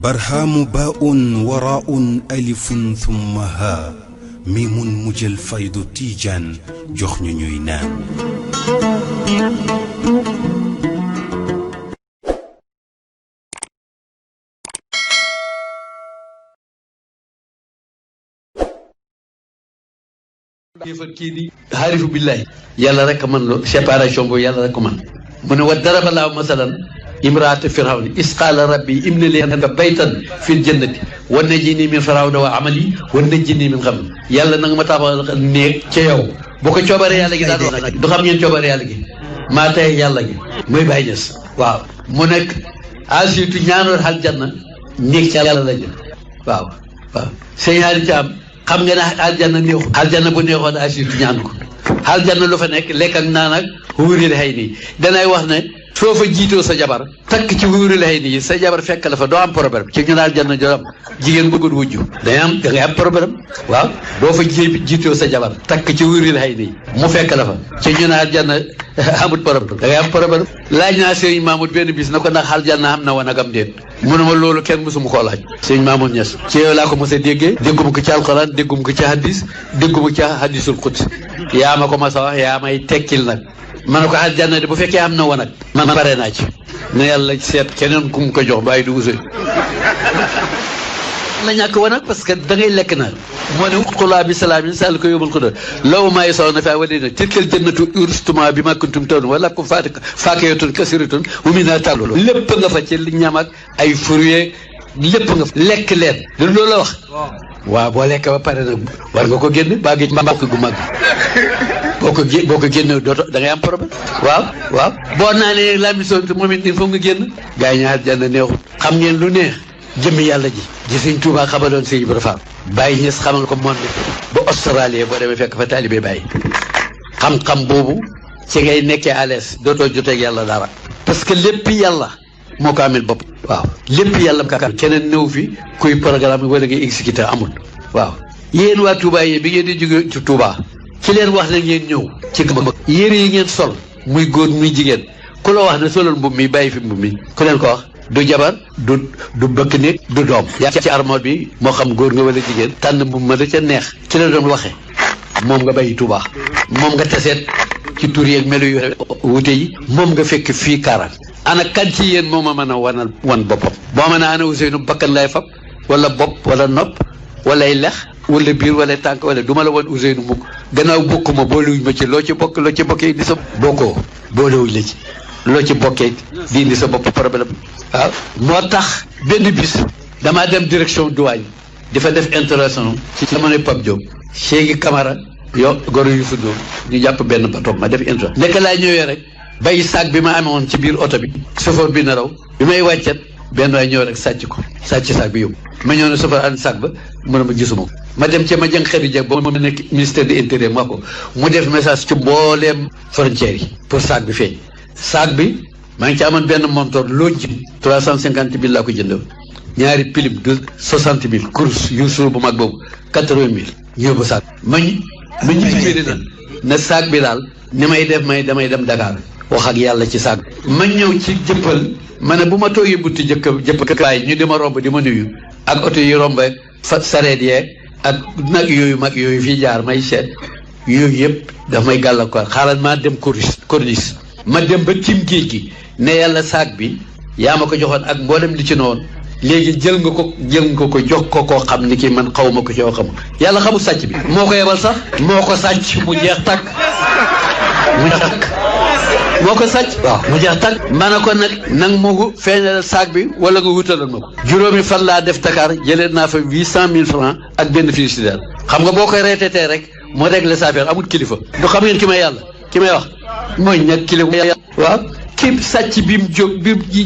برهام باء وراء ألف ثم ها ميم مجل فيض تيجان جخن نينان kii xaarifu billahi yàlla rek man lo séparation boobu yàlla rek man mu ne wa daraba laahu masalan imraata firawni isqaala rabbi ibni li baytan fil jannati wa najjini min firawna wa amali wa najjini min xam yàlla na nga ma tabaxal néeg ca yow bu ko coobaree yàlla gi daan wax du xam ngeen coobaree yàlla gi maa tey yàlla gi muy Baay Ñas waaw mu nekk asiitu ñaanoon aljanna néeg ca yàlla la jël waaw waaw sëñ Aliou Thiam xam nga ne aljanna neexul aljanna bu neexoon asiitu ñaan ko aljanna lu fa nekk lekk ak naan ak wuril xëy nii danay wax ne soo fa jiitoo sa jabar takk ci wuril xëy nii sa jabar fekk la fa doo am problème ci ñu ne aljanna doo am jigéen bëggul wujju da ngay am problème waaw boo fa jiitoo sa jabar takk ci wuril xëy nii mu fekk la fa ci ñu ne aljanna amut problème da ngay am problème laaj naa sëñ Mamoud benn bis na ko ndax aljanna am na woon ak am déet mu ne ma loolu kenn mësuma koo laaj sëñ Mamoud Niass ci yow laa ko mos a déggee dégguma ko ci alxuraan dégguma ko ci hadis dégguma ci hadisul quds yaa ma ko mas a wax yaa may tekkil nag ma ne ko aljanna de bu fekkee am na woon ak man pare naa ci ne yàlla seet keneen ku mu ko jox bàyyi du usé la ñàkk woon ak parce que da ngay lekk na moo ne xulaa bi salaamin sall ko yóbbul ko doon law maa yi saw na fi wala na tilkal jannatu urstuma bi ma kuntum tawn wala ko faakiyatun kasiratun wa minhaa ta'kulun lépp nga fa ci ñam ak ay fruits lépp nga fa lekk leen loolu la wax waaw boo lekk ba pare nag war nga ko génn baa gi mbokk gu mag boo ko génne dooto da ngay am problème waaw boo naanee la mission moom it il faut nga génn gaa yi ñaar janna neexul xam ngeen lu neex jëmmi yàlla ji Sëñ Tuubaa xamaloon Sëñ Ibra Faal Baay Ñas xamal ko monde ba Australie boo demee fekk fa taalibe Baay xam-xam boobu ci ngay nekkee à l'aise dootoo joteeg yàlla dara parce que lépp yàlla moo ko amel bopp waaw lépp yàlla ka keneen néew fi kuy programme wala ngay exécuter amul waaw yéen waa Touba yi bi ngeen di jóge ci Touba ci leen wax na ngeen ñëw ci gëm yére yi ngeen sol muy góor muy jigéen ku la wax ne solal mbubb mi bàyyi fi mbubb mi ku leen ko wax du jabar du bëkk nit du doom yaa ci armoire bi moo xam góor nga wala jigéen tànn mbubb ma da ca neex ci la doon waxe moom nga bàyyi Touba moom nga taseet ci tur yeeg melu yu wute yi moom nga fekk fii Kaaraan ana kan ci yéen moo ma mën a wan boppam boo mën a ana Ousseynou bakkan lay fab wala bopp wala nopp wala ay lex wala biir wala tànk wala du ma la wan Ousseynou mukk gannaaw bokkuma boolewuñ ma ci loo ci bokkee di sa bokkoo boolewuñ la ci loo ci bokkee di indi sa bopp problème waaw moo tax benn bis damaa dem direction douane dafa def intervention ci jamono Pape Diop Cheikh Camara yo goro yu fuddoo ñu jàpp benn bateau ma def intervention nekk laa ñëwee rek bay sac bi ma amoon ci biir oto bi chauffeur bi na raw bi may wàccet benn waay ñëw rek sàcc sac bi yóbbu ma ñëw ne chauffeur an sac ba mu ne ma gisuma ko ma dem ci ma jëng xëri jeg ba ma nekk ministère de l'intérieur ma ko mu def message ci mbooleem frontières yi pour sac bi feeñ sac bi maa ngi ci amoon benn montor loo ji 350 000 laa ko jënd ñaari pilim de 60 000 course yuusu bu mag boobu 80 000 yóbbu sac ma ñu ci na sac bi daal ni may def damay dem Dakar wax ak yàlla ci saag ma ñëw ci jëppal ma ne bu ma toogee bunti jëppal ñu di ma romb di ma nuyu ak oto yi romb fa sareet yeeg ak nag yooyu mag yooyu fii jaar may seet yooyu yëpp daf may gàllankoor xaaral maa dem corniche ma dem ba tim géej gi ne yàlla saag bi yaa ma ko joxoon ak mboolem li ci noonu léegi jël nga ko jox ko koo xam ni kii man xaw ma ko ci xam yàlla xamul sàcc bi moo ko yebal sax moo ko sàcc mu jeex tàkk moo ko sàcc waaw mu jeex tàkk ma ne ko nag moo ko feeñal saag bi wala nga wutalal ma ko juróomi fan laa def Dakar jëlee naa fa 800 000 francs ak benn frigidaire xam nga boo koy reetetee rek moo réglé sa affaire amul kilifa du xam ngeen ki may wax mooy ñag kilifa waaw kii sàcc bi mu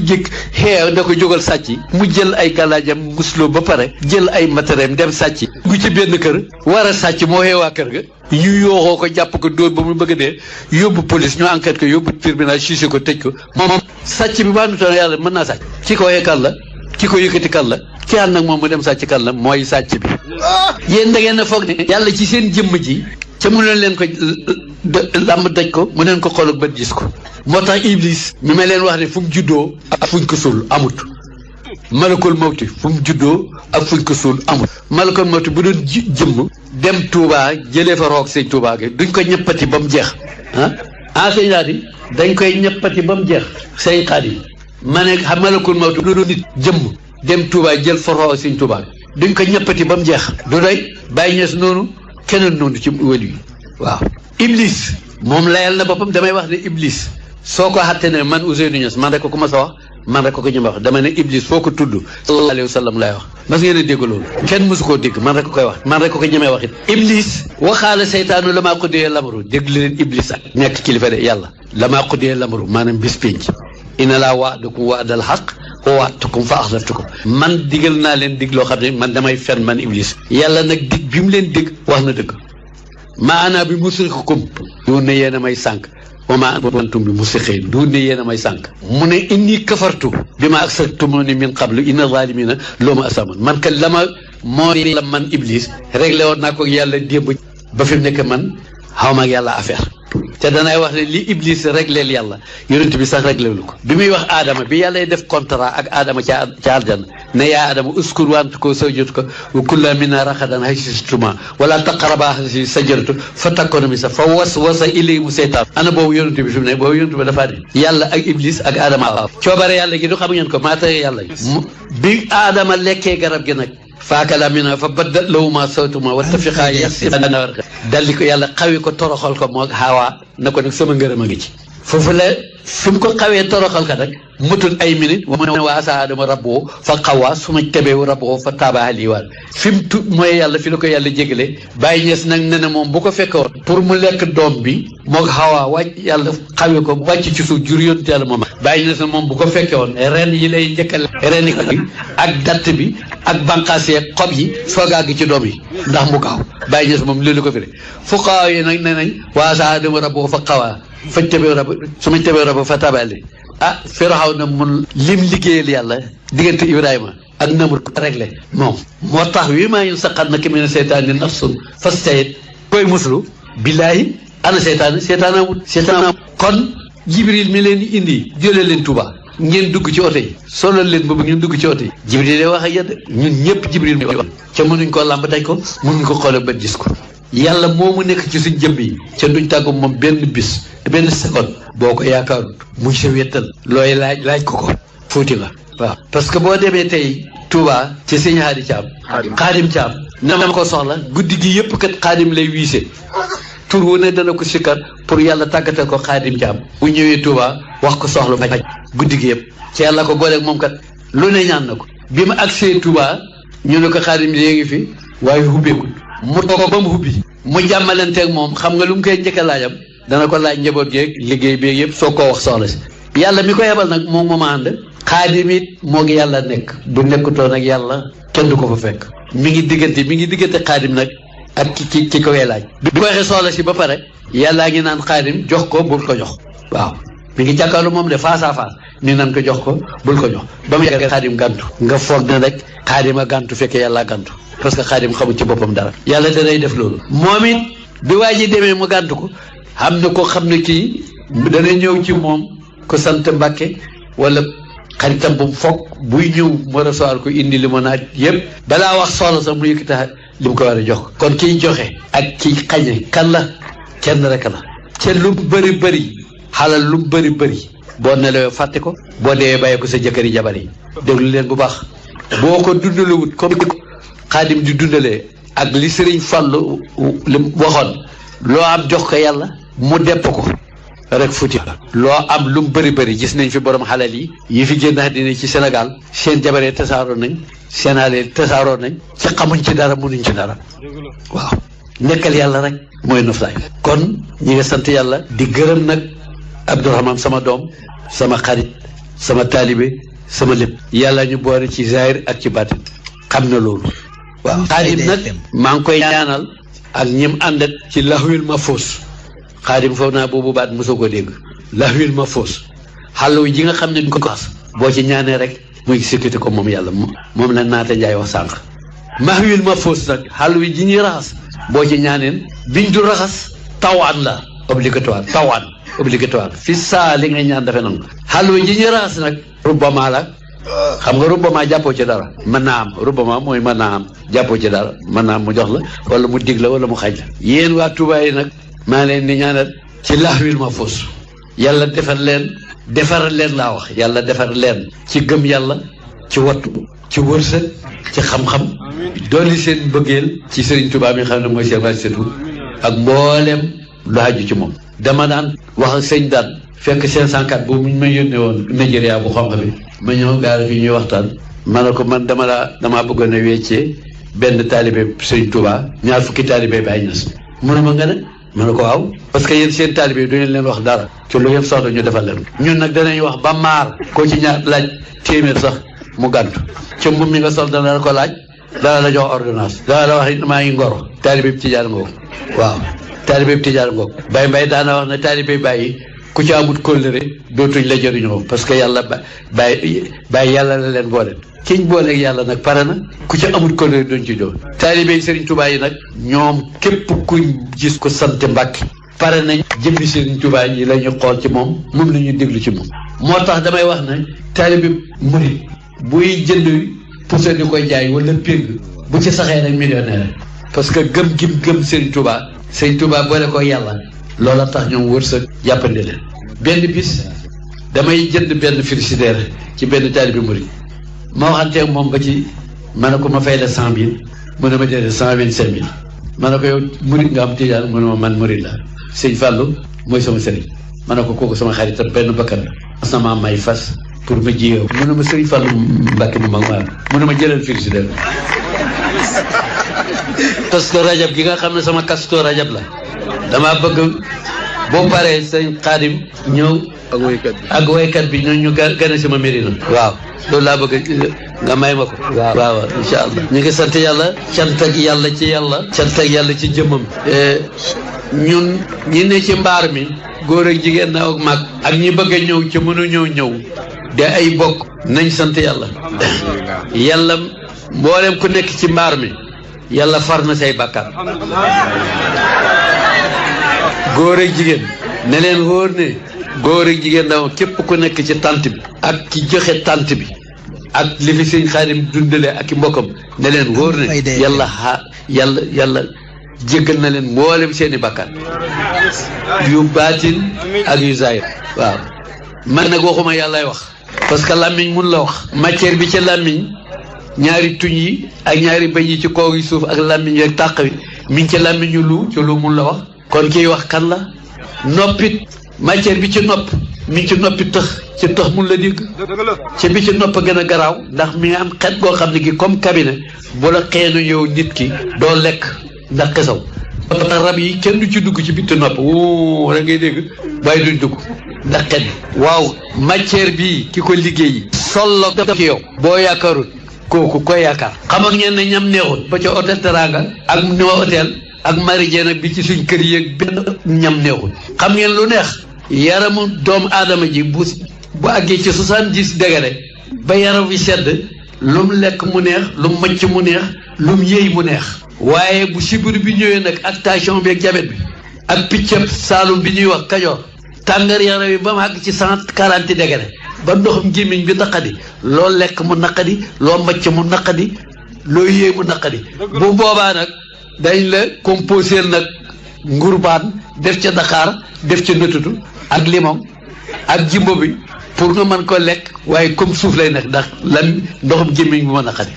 jëkk xeew da ko jógal sàcc mu jël ay gàllaajam musloo ba pare jël ay matériel dem sàcc gu ci benn kër war a sàcc moo xeewaa kër ga ñu yooxoo ko jàpp ko dóor ba mu bëgg a dee yóbbu police ñu enquête ko yóbbu tribunal juge ko tëj ko moom sàcc bi baa nutoon yàlla mën naa sàcc ki ko waxee kan la ki ko yëkkati kan la ki ànd nag moom mu dem sàcc kan la mooy sàcc bi yéen da ngeen a foog ne yàlla ci seen jëmm ji ca mu leen ko làmb daj ko mu neen ko xool ak bët gis ko moo tax Iblis mi may leen wax ne fu mu juddoo ak fuñ ko sul amut malakul mawti fu mu juddoo ak fuñ ko suul amul malakul mawti bu doon jëmm dem Touba jëlee fa roog sëñ Touba gi duñ ko ñëppati ba mu jeex sëñ Xaadim dañ koy ñëppati ba mu jeex sëñ Xaadim ma ne xam malakul mawti bu doon nit jëmm dem Touba jël fa roog sëñ Touba duñ ko ñëppati ba mu jeex du doy bàyyi ñees noonu keneen noonu ci wël yi waaw Iblis moom layal na boppam damay wax ne Iblis soo ko xatte ne man Ousseynou Niass man rek ko ma sa wax man rek ko ñu wax dama ne Iblis foo ko tudd sallallahu alayhi wa sallam lay wax mas ngeen a dégg loolu kenn mësu koo dégg man rek ko koy wax man rek ko ñemee wax it Iblis waxaale seytaanu la maa xuddee lamaru dégg leen Iblis ak nekk kilifa de yàlla la maa xuddee lamaru maanaam bis pénc inna laa wa'adakum wa'dal haqq wa wa'adtukum fa axlaftukum man digal naa leen dig loo xam ne man damay fen man Iblis yàlla nag dig bi mu leen dig wax na dëgg maanaa bi musrixikum doon ne yéen a may sànq wa maa antum bi musrixiin doon ne yéen a may sànq mu ne inni kafartu bi ma aksartumuni min qablu inna zaalimina lahum asaman man kat la ma moo la man Iblis réglé woon naa ko yàlla démb ba fi mu nekk man xaw ma ak yàlla affaire te danay wax ne li Iblis régleel yàlla yonent bi sax réglé lu ko bi muy wax Adama bi yàlla def contrat ak Adama ca aljanna ne yaa Adama uskur wa anta wa zawjuka wa kulaa minhaa ragadan haysu shi'tumaa wala taqrabaa haadihi shajarata fatakuunaa mina fa waswasa ilayhimu seytaan ana boobu yonent bi fi mu ne boobu yonent bi dafa ne yàlla ak Iblis ak Adama coobare yàlla gi du xam ngeen ko maa tere yàlla bi Adama lekkee garab gi nag faakala minhaa fa baddat lahumaa sawtuhumaa wattafiqaa yakhsifaani daldi ko yàlla xawi ko toroxal ko moo Hawa na ko nag sama ngërëm a ngi ci foofu la fi mu ko xawee toroxal ka nag mutul ay minute wa mu ne wa asaa Aadama rabbahu fa qawaa summa ijtabahu rabbuhu fa taaba alayhi fi mu mooy yàlla fi la ko yàlla jégalee Baye Niass nag ne na moom bu ko fekkoon pour mu lekk doom bi moog Hawa wàcc yàlla xawee ko wàcc ci suuf jur yonent yàlla moom Baye Niass nag moom bu ko fekkee woon ren yi lay njëkkal ren yi ak datt bi ak bànqaas yeeg xob yi soogaa gi ci doom yi ndax mu gaaw Baye Niass moom loolu ko fi fuqahaa yi nag ne nañ wa asaa Aadama rabbahu fa qawaa summa ijtabahu rabbuhu fa taaba alayhi Firawna mun lim liggéeyal yàlla diggante Ibrahima ak Namrud réglé moom moo tax wi maa yanzaghannaka mina seytaani nafsun fasta'id koy muslu billaahi ana seytaan kon Jibril mi leen di indi jëlee leen Touba ngeen dugg ci oto yi solal leen boobu ngeen dugg ci oto yi Jibril lay wax ak yéen ñun ñëpp Jibril mooy wax ca mënuñ koo làmb daj ko mënuñ ko xoole bët gis ko yàlla moomu nekk ci suñ jëmm yi ca duñ tàggu moom benn bis benn seconde boo ko yaakaarut muy sa wettal looy laaj ko fuuti la waaw parce que boo demee tey Touba ci sëñ Haadi Caam Xaadim Caam na ma ko soxla guddi gi yëpp kat Xaadim lay wiise tur wu ne dana ko sikkar pour yàlla tàggatal ko Xaadim Caam bu ñëwee Touba wax ko soxla faj guddi gi yëpp ci yàlla ko booleeg moom kat lu ne ñaan na ko bi ma agsee Touba ñu ne ko Xaadim léegi fi waaye hubbeekul mu toog ba mu hubbi mu jàmmalanteeg moom xam nga lu mu koy njëkk a laajam dana ko laaj njaboot geeg liggéey beeg yëpp soo koo wax soxla si yàlla mi ko yebal nag moom mooma ànd Xaadim it moo ngi yàlla nekk bu nekkutoon ak yàlla kenn du ko fa fekk mi ngi diggante Xaadim nag ak ki ko koy laaj bi ko waxee soxla si ba pare yàllaa ngi naan Xaadim jox ko bul ko jox waaw mi ngi jàkkaarlu moom de face à face ni nan ko jox ko bul ko jox ba mu yàgg Xaadim gàntu nga foog ne rek Xaadim a gàntu fekkee yàlla gàntu parce que Xaadim xamul ci boppam dara yàlla danay def loolu moom it bi waa ji demee mu gàntu ko xam ne ko xam ne kii dana ñëw ci moom ko sant Mbàkke wala xaritam bu mu foog buy ñëw mu recevoir ko indi li mu naaj yëpp balaa wax soxla sax mu yëkkati li mu ko war a jox kon kiy joxe ak kiy xañe kan la kenn rek la te lu mu bëri xalal lu mu bëri boo nelawee fàtte ko boo deewee bàyyi ko sa jëkkëri jabar yi déglu leen bu baax boo ko dundalewut comme Xaadim di dundalee ak li Sëriñ Fallu li waxoon loo am jox ko yàlla mu depp ko rek futi loo am lu mu bëri gis nañ fi borom xalal yi fi génn àddina ci Sénégal seen jabaree tasaaroo nañ seen alal tasaaroo nañ ci xamuñ ci dara mënuñ ci dara waaw nekkal yàlla rek mooy noflaay kon ñi nga sant yàlla di gërëm nag Abdourahmane sama doom sama xarit sama taalibe sama lépp yàlla ñu boole ci zahir ak ci baatin xam na loolu waaw Xaadim nag maa ngi koy ñaanal ak ñim àndat ci lahwil mahfuus Xaadim foog naa boobu baat mosoo ko dégg lahwil mahfuus xàll ji nga xam ne duñ ko xas boo ci ñaanee rek muy sécurité ko moom yàlla moom la naata njaay wax sànq lahwil mahfuus nag xàll ji ñuy raxas boo ci ñaaneen biñ du raxas tawaan la obligatoire tawaan obligatoire fi saa li ngay ñaan dafe nangu xàll ji ñuy raxas nag rubbama la xam nga rubbama jàppoo ci dara mën naa am rubbama mooy mën naa am jàppoo ci dara mën naa am mu jox la wala mu dig la wala mu xañ la yéen waa Touba yi nag maa leen di ñaanal ci lahwil mahfuz yàlla defar leen laa wax yàlla defar leen ci gëm yàlla ci wattu ci wërsëg ci xam-xam dooli seen bëggeel ci Serigne Touba mi xam ne mooy seen wàllu ak mbooleem lu aju ci moom. dama daan wax ak sëñ daan fekk 504 boobu ñu ma yónnee woon Nigeria bu xonq bi ma ñëw gaal fi ñuy waxtaan ma ne ko man damaa bëggoon a weccee benn taalibe Serigne Touba ñaar fukki taalibe Baay Ñas mu ne ma nga ne ma ne ko waaw parce que yéen seen taalibe du ngeen leen wax dara ci lu ngeen soxla ñu defal leen ñun nag danañ wax ba maar koo ci ñaar laaj téeméer sax mu gàntu ci mbubb mi nga sol dana la ko laaj dana la jox ordonnance dana la wax maa ngi ngoro taalibe bi tijaan ngoog waaw taalibe bi tijaan ngoog Baye Mbaye daana wax ne taalibe bàyyi ku ci amut kóllëre dootuñ la jëriñoo parce que yàlla bàyyi yàlla la leen boole kiñ booleeg yàlla nag pare na ku ci amut kóllëre doon ci jox taalibe Serigne Touba yi nag ñoom képp kuñ gis ko sant Mbàkke pare nañ jëmmi Serigne Touba yi la ñu xool ci moom la ñuy déglu ci moom moo tax damay wax ne taalibe murid buy jënd pousse di koy jaay wala péng bu ci saxee rek millionnaire parce que gëm Serigne Touba boole ko yàlla loola tax ñoom wërsëg jàppandi leen benn bis damay jënd benn frigidaire ci benn taalibe murid ma waxanteeg moom ba ci ma ne ko ma fay la 100 000 mu ne ma jëlee 125 000 ma ne ko yow murid nga am tijaan mu ne ma man murid la sëñ Fallou mooy sama sëriñ ma ne ko kooku sama xaritam benn bakkan sama may fas pour ma jiyoo mu ne ma sëriñ Fallou Mbàkke mu mag ma mu ne ma jëlal frigidaire kasto rajab gi nga xam ne sama kasto rajab la damaa bëgg boo paree sëñ Xaadim ñëw ak woykat bi ñu gane sama Mérina waaw loolu laa bëgg nga may ma ko waaw incha allah ñu ngi sant yàlla cant ak yàlla ci yàlla cant ak yàlla ci jëmmam ñun ñi ne ci mbaar mi góor ak jigéen na ak mag ak ñi bëgg a ñëw ci mënu ñëw de ay bokk nañ sant yàlla yàlla mboolem ku nekk ci mbaar mi yàlla far na say bàkkaar góor ak jigéen ne leen wóor ne góor ak jigéen daw képp ku nekk ci tant bi ak ki joxe tant bi ak li fi sëñ Xaadim dundale ak i mbokkam ne leen wóor ne yàlla jéggal na leen mboolem seen i bàkkaar yu baatin ak yu zaahir waaw man nag waxuma yàllay wax parce que làmmiñ mun la wax matière bi ci làmmiñ ñaari tuñ yi ak ñaari bëñ yi ci kaw yi suuf ak làmmiñ yi ak tàq bi mi ngi ci làmmiñu lu ci lu mun la wax kon kiy wax kan la noppit matière bi ci nopp mi ngi ci noppi tëx ci tëx mun la dégg ci bi ci nopp gën a garaaw ndax mi nga am xet goo xam ne gi comme cabinet bu la xeenu yow nit ki doo lekk ndax xesaw parce que rab yi kenn du ci dugg ci bitti nopp wuu da ngay dégg waaye duñ dugg ndax xet waaw matière bi ki ko liggéey sollo def ci yow boo yaakaarul kooku koy yaakaar xamoon ngeen ne ñam neexut ba ca hôtel Teranga ak no hôtel ak Maridien bi ci suñ kër yi benn ñam neexut xam ngeen lu neex yaramu doomu aadama ji bu àggee ci 70 degré ba yaram wi sedd lu mu lekk mu neex lu mu macc mu neex lu mu yëy mu neex waaye bu sibir bi ñëwee nag ak tension bi ak diabète bi ak piccab saalum bi ñuy wax kajoor tàngar yaram wi ba mu àgg ci 140 degré ba ndoxum gémmiñ bi naqadi loo lekk mu naqadi loo macc mu naqadi loo yëy mu naqadi bu boobaa nag dañ la composé nag ngurbaan def ca Dakar def ca nëtutu ak limon ak jimbo bi pour nga mën ko lekk waaye comme suuf lay nekk ndax lan ndoxum gémmiñ bu ma naqadi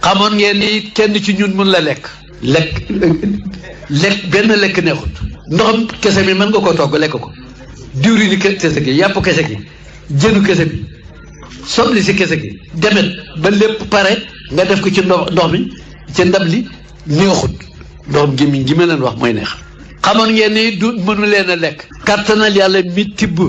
xamoon ngeen ni kenn ci ñun mun la lekk benn lekk neexut ndoxam kese mi mën nga koo togg lekk ko diwri ni kese gi yàpp kese gi jënu kese bi sobli si kese gi demet ba lépp pare nga def ko ci ndox mi ci ndab li neexut ndoxam gémmiñ gi ma leen wax mooy neex xamoon ngeen ni du mënu leen a lekk kattanal yàlla mi tibb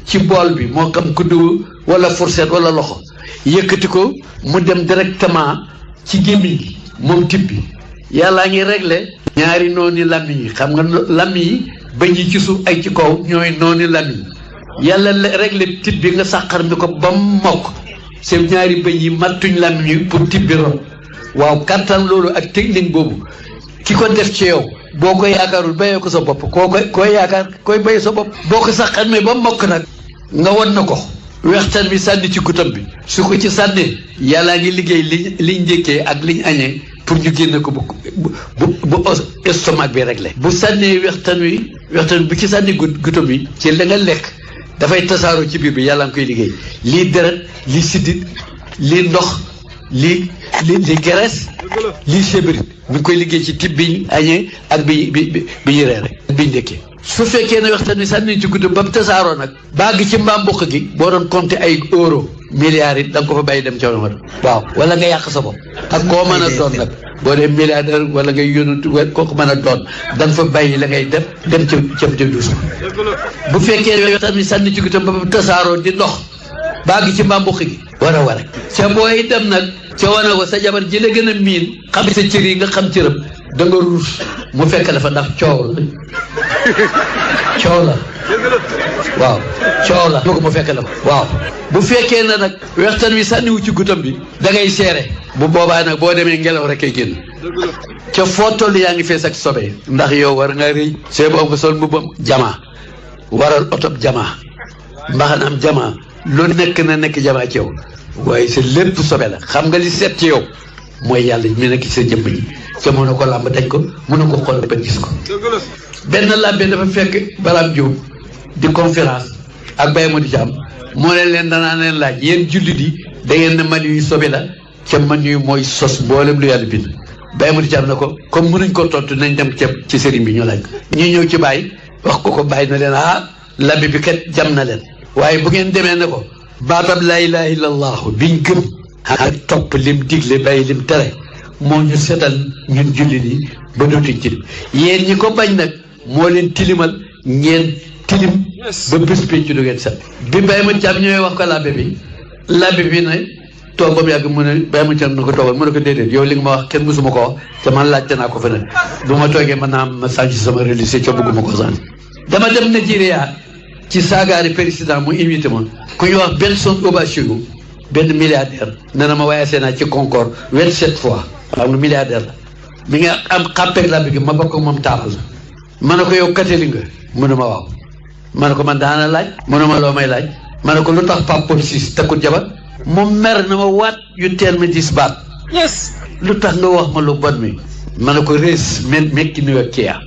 ci bool bi moo xam kuddu wala fourchette wala loxo yëkkati ko mu dem directement ci gémmiñ gi moom tibb bi yàllaa ngi réglé ñaari nooni làmmiñ yi xam nga làmmiñ yi bañ yi ci suuf ay ci kaw ñooy nooni làmmiñ yàlla réglé tibb bi nga sàqar mi ko ba mokk seen ñaari bëñ yi mattuñ làmmiñ yi pour tibb bi ron waaw kattan loolu ak technique boobu ki ko def ci yow boo ko yaakaarul bayee ko sa bopp koy yaakaar koy bayee sa bopp boo ko sàqar mi ba mokk nag nga won na ko wextaan bi sànni ci gutam bi su ko ci sànnee yàllaa ngi liggéey liñ njëkkee ak liñ añee pour ñu génne ko bu estomac bi réglé bu sànnee wextaan bi ci sànni gutam bi ci la nga lekk dafay tasaaroo ci biir bi yàlla nga koy liggéey lii deret lii siddit lii ndox lii graisse lii sébrit mu ngi koy liggéey ci tib biñ añee ak bi ñu reere ak biñ ndekkee su fekkee ne waxtaan wi sànni ci guddi ba mu tasaaroo nag bàgg ci mbaam mbuq gi boo doon compter ay euro milliards yi da nga ko fa bàyyi dem ca waaw wala nga yàq sa bopp ak koo mën a doon nag boo dee milliardaire wala ngay yónantu kooku mën a doon da nga fa bàyyi la ngay def dem ca duus bu fekkee waxtaan wi sànni ci guddi ba mu tasaaroo di dox bàgg ci mbaam mbuq gi war a ca booy dem nag ca wane ko sa jabar ji la gën a miin xam sa cër yi nga xam cëram da nga ruus mu fekk dafa ndax coow la waaw coow la mu fekk la waaw bu fekkee na nag waxtaan wi sànniwu ci gutam bi da ngay seere bu boobaa nag boo demee ngelaw rek ay génn ca foo toll yaa ngi fees ak sobe ndax yow war nga rëy see boobu nga sol mbubbam jamaa waral otob jamaa mbaxanaam jamaa loolu nekk jamaa ci yow waaye sa lépp sobe la xam nga li seet ci yow mooy yàlla mi nekk ci sa jëmm ji ca mën a ko làmb dañ ko mën a ko xool ba gis ko benn làmbe dafa fekk Baraam Jóob di conférence ak Baye Modou Thiam moo leen danaa leen laaj yéen jullit yi da ngeen ne man yu sobe la ca man yu mooy sos mboolem lu yàlla bind Baye Modou Thiam na ko comme mënuñ ko tontu nañ dem ci sëriñ bi ñu laaj ko ñu ñëw ci Baye wax ko Baye na leen làmbe bi kat jam na leen waaye bu ngeen demee ne ko baatab laa ilaaha illallah biñ gëm ak topp lim digle bàyyi lim tere moo ñu setal ñun jullit yi ba dootuñ tilim yéen ñi ko bañ nag moo leen tilimal ngeen tilim ba bés pénc du ngeen set bi Baye Modou Thiam ñëwee wax ko labbe bi ne toog ba mu yàgg mu ne Baye Modou Thiam na ko toogal mu ne ko déedéet yow li nga ma wax kenn mësuma ko wax te man laajte naa ko feneen bu ma toogee mën naa ma sànci sama religieux ca bëgguma ko sànni dama dem Nigeria ci saagaari président mu invité ma ku ñu wax Benson Obashiru benn milliardaire nee na ma waaye naa ci Concorde 27 fois xam nga milliardaire la mi nga am xàppeeg labbe gi ma bokk moom taabal ma ne ko yow catholique nga mu ne ma waaw ma ne ko man daana laaj mu ne ma loo may laaj ma ne ko lu tax Pape Paul VI takkul jabar mu mer na ma waat yu teel ma dis baat lu tax nga wax ma lu bon mi ma ne ko rees mekki ni ak kiya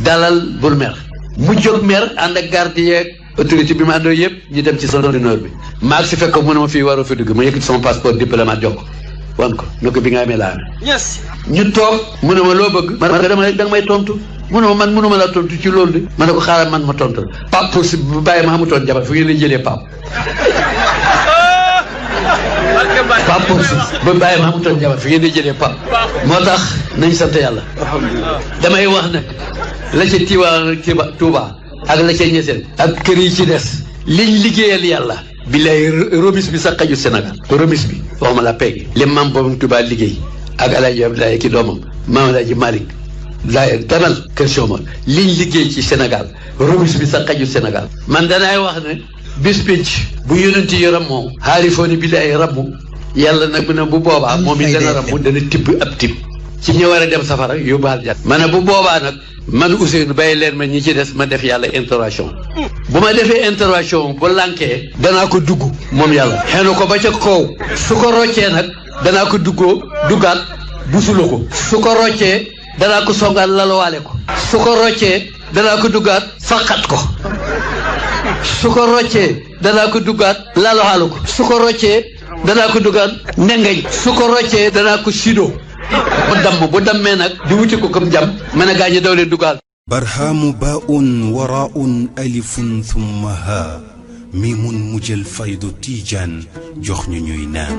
dalal bul mer mu jóg mer ànd ak garde yeeg autorité bi ma àndoo yëpp ñu dem ci zone du nord bi maag si fekk mu ne ma fii waroo fi dugg ma yëkkati sama passeport diplomate jox ko wan ko ne ko bi nga amee laa amee ñu toog mu ne ma loo bëgg ma ne ko da nga may tontu mu ne ma man mënuma la tontu ci loolu de ma ne ko xaaral man ma tontu la Pape pour si bu bàyyi ma xamutoon jabar fu ngeen lay jëlee Pape pour si bu bàyyi ma xamutoon jabar fu ngeen lay jëlee Pape moo tax nañ sant yàlla damay wax nag la ca Touba ak la ca Ñeseen ak kër yi ci des liñ liggéeyal yàlla billaay remise bi sax xaju Sénégal remise bi waxuma la peegi li maam boobu Touba liggéey ak Alaaji Abdoulaye ki doomam maam Alaaji Malick laay demal question ma liñ liggéey ci Sénégal remise bi sax xaju Sénégal man danaay wax ne bis pénc bu yonenti yi rammoo xaarifooni billaay rammu yàlla nag mu ne bu boobaa moom it dana rammu dana tibb ab tibb ci ñi war a dem safara yóbbaal jat ma ne bu boobaa nag man Ousseynou bàyyi leen ma ñi ci des ma def yàlla intervention bu ma defee intervention bu lànkee danaa ko dugg moom yàlla xenu ko ba ca kaw su ko roccee nag danaa ko duggaat busula ko su ko roccee danaa ko songaat lalawaale ko su ko roccee danaa ko duggaat faqat ko su ko roccee danaa ko duggaat lalawaale ko su ko roccee danaa ko duggaat nengeñ su ko roccee danaa ko sido bu dammee nag di wuti ko comme jam mën a gaañe daw leen dugaal barhaamu baa'un waraa'un alifun thumma haa miimun mujjal faydu tiijaan jox ñu ñuy naan